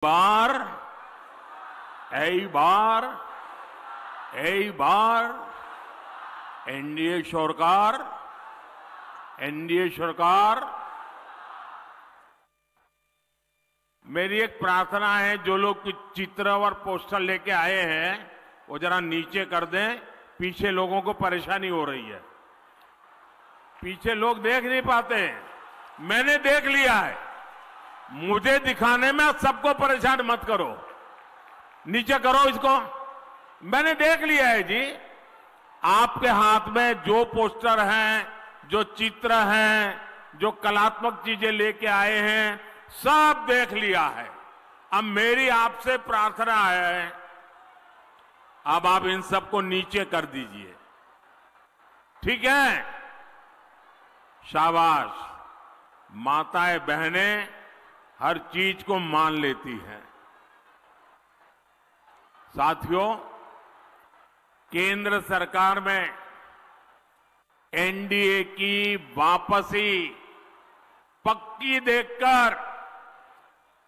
বার এইবার এইবার एनडीए सरकार मेरी एक प्रार्थना है, जो लोग चित्र और पोस्टर लेके आए हैं वो जरा नीचे कर दें। पीछे लोगों को परेशानी हो रही है, पीछे लोग देख नहीं पाते। मैंने देख लिया है, मुझे दिखाने में सबको परेशान मत करो। नीचे करो इसको, मैंने देख लिया है जी। आपके हाथ में जो पोस्टर हैं, जो चित्र हैं, जो कलात्मक चीजें लेके आए हैं, सब देख लिया है। अब मेरी आपसे प्रार्थना है, अब आप इन सबको नीचे कर दीजिए, ठीक है? शाबाश। माताएं बहनें हर चीज को मान लेती हैं। साथियों, केंद्र सरकार में एनडीए की वापसी पक्की देखकर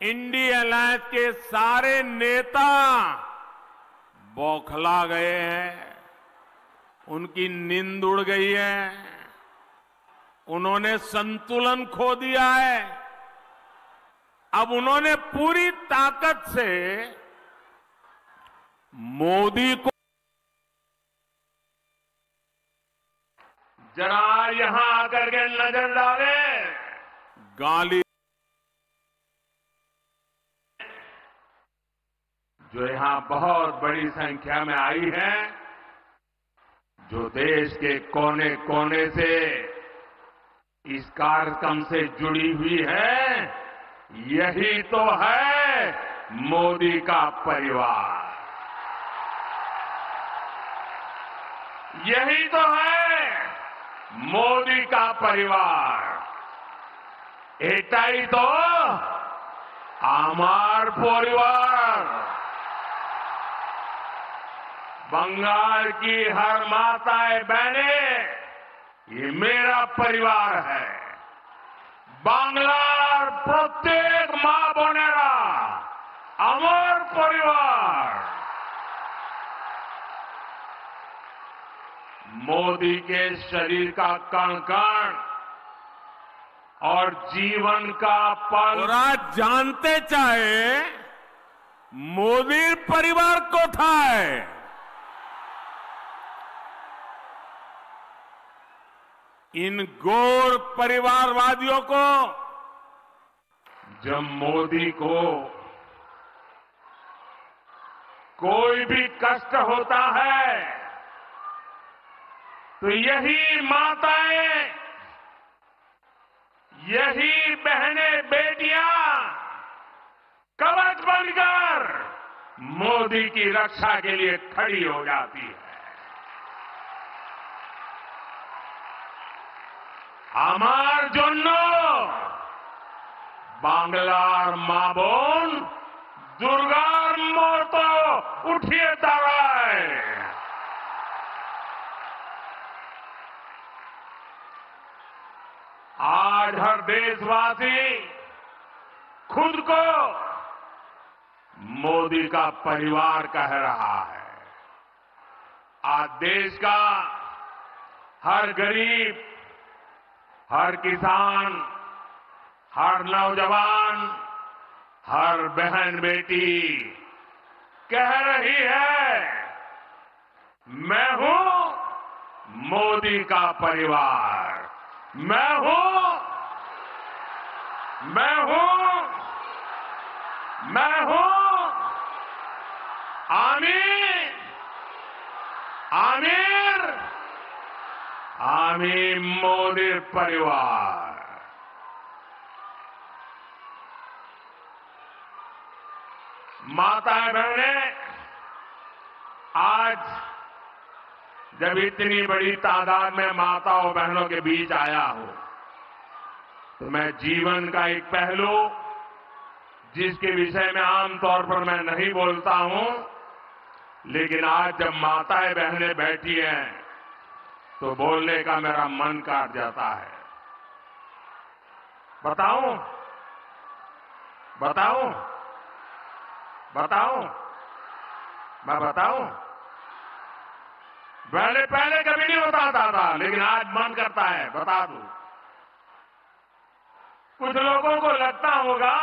इंडिया अलायंस के सारे नेता बौखला गए हैं, उनकी नींद उड़ गई है, उन्होंने संतुलन खो दिया है। अब उन्होंने पूरी ताकत से मोदी को जरा यहां आकर के नजर डाले। गाली जो यहां बहुत बड़ी संख्या में आई है, जो देश के कोने कोने से इस कार्यक्रम से जुड़ी हुई है, यही तो है मोदी का परिवार। यही तो है मोदी का परिवार। एटाई तो आमार परिवार। बंगाल की हर माताएं बहनें, ये मेरा परिवार है। बांग्लार प्रत्येक मां बोनेरा আমার परिवार। मोदी के शरीर का कण कण और जीवन का पल और आज जानते चाहे मोदी परिवार कोথায়? इन गोर परिवारवादियों को जब मोदी को कोई भी कष्ट होता है तो यही माताएं, यही बहनें बेटियां कवच बनकर मोदी की रक्षा के लिए खड़ी हो जाती है। আমার জন্য বাংলার মা বোন দুর্গার মতো উঠিয়ে দাঁড়ায়। आज हर देशवासी खुद को मोदी का परिवार कह रहा है। आज देश का हर गरीब, हर किसान, हर नौजवान, हर बहन बेटी कह रही है, मैं हूं मोदी का परिवार। मैं हूं, मैं हूं, मैं हूं। आमीर, आमीर, आमीर मोदी परिवार। माताएं बहनें, आज जब इतनी बड़ी तादाद में माताओं बहनों के बीच आया हूं, तो मैं जीवन का एक पहलू, जिसके विषय में आमतौर पर मैं नहीं बोलता हूं, लेकिन आज जब माताएं बहनें बैठी हैं तो बोलने का मेरा मन काट जाता है। बताऊं, बताऊं, बताऊं? मैं बताऊं? पहले कभी नहीं बताता था, लेकिन आज मन करता है बता दूं। कुछ लोगों को लगता होगा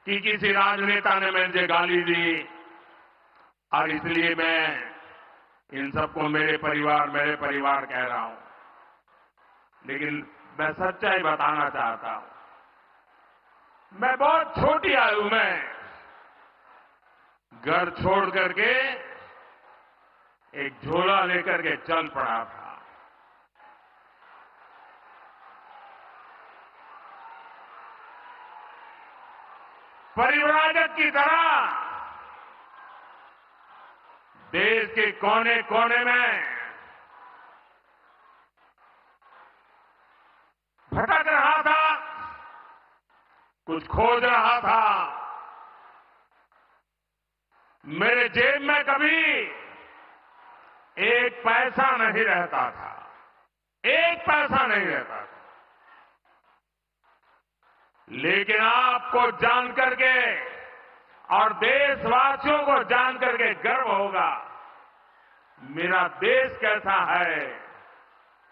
कि किसी राजनेता ने मुझे गाली दी और इसलिए मैं इन सबको मेरे परिवार कह रहा हूं। लेकिन मैं सच्चाई बताना चाहता हूं। मैं बहुत छोटी आयु में घर छोड़ करके एक झोला लेकर के चल पड़ा था। परिव्राजक की तरह देश के कोने कोने में भटक रहा था, कुछ खोज रहा था। मेरे जेब में कभी एक पैसा नहीं रहता था, एक पैसा नहीं रहता था। लेकिन आपको जान करके और देशवासियों को जान करके गर्व होगा, मेरा देश कैसा है,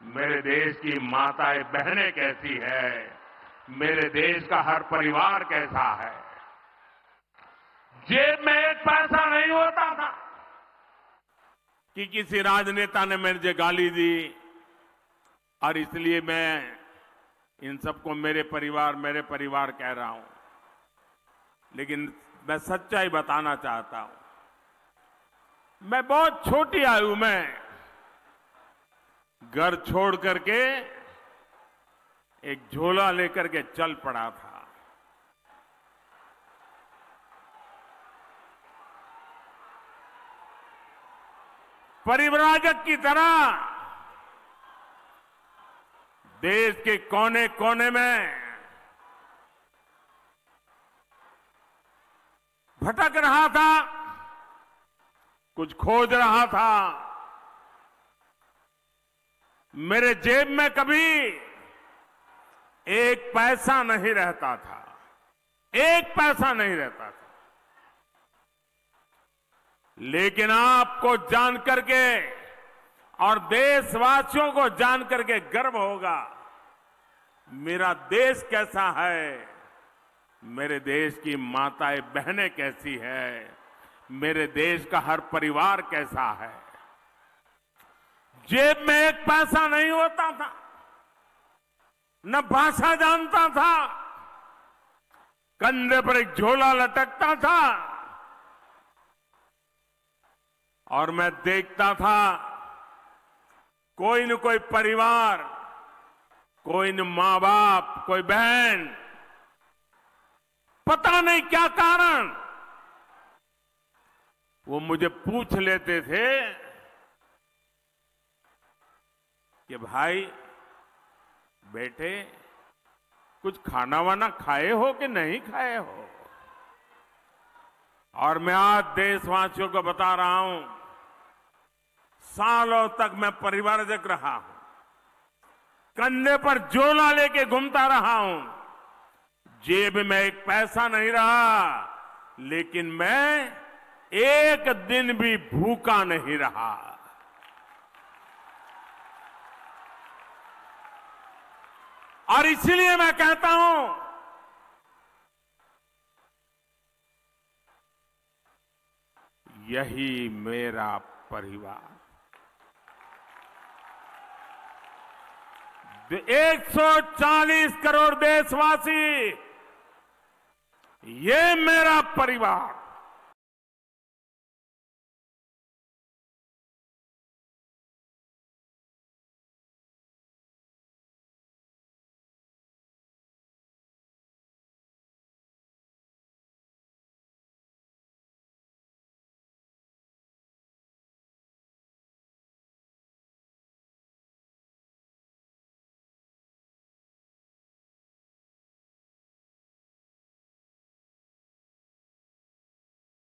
मेरे देश की माताएं बहनें कैसी है, मेरे देश का हर परिवार कैसा है। जेब में एक पैसा नहीं होता था कि किसी राजनेता ने मुझे गाली दी और इसलिए मैं इन सबको मेरे परिवार कह रहा हूं। लेकिन मैं सच्चाई बताना चाहता हूं। मैं बहुत छोटी आयु में घर छोड़ करके एक झोला लेकर के चल पड़ा था। परिव्राजक की तरह देश के कोने कोने में भटक रहा था, कुछ खोज रहा था। मेरे जेब में कभी एक पैसा नहीं रहता था, एक पैसा नहीं रहता था। लेकिन आपको जान करके और देशवासियों को जान करके गर्व होगा, मेरा देश कैसा है, मेरे देश की माताएं बहनें कैसी है, मेरे देश का हर परिवार कैसा है। जेब में एक पैसा नहीं होता था, न भाषा जानता था, कंधे पर एक झोला लटकता था और मैं देखता था कोई न कोई परिवार, कोई न मां बाप, कोई बहन, पता नहीं क्या कारण, वो मुझे पूछ लेते थे कि भाई बेटे कुछ खाना वाना खाए हो कि नहीं खाए हो। और मैं आज देशवासियों को बता रहा हूं, सालों तक मैं परिवारजक रहा हूं, कंधे पर झोला लेके घूमता रहा हूं, जेब में एक पैसा नहीं रहा, लेकिन मैं एक दिन भी भूखा नहीं रहा। और इसलिए मैं कहता हूं, यही मेरा परिवार। 140 करोड़ देशवासी, ये मेरा परिवार।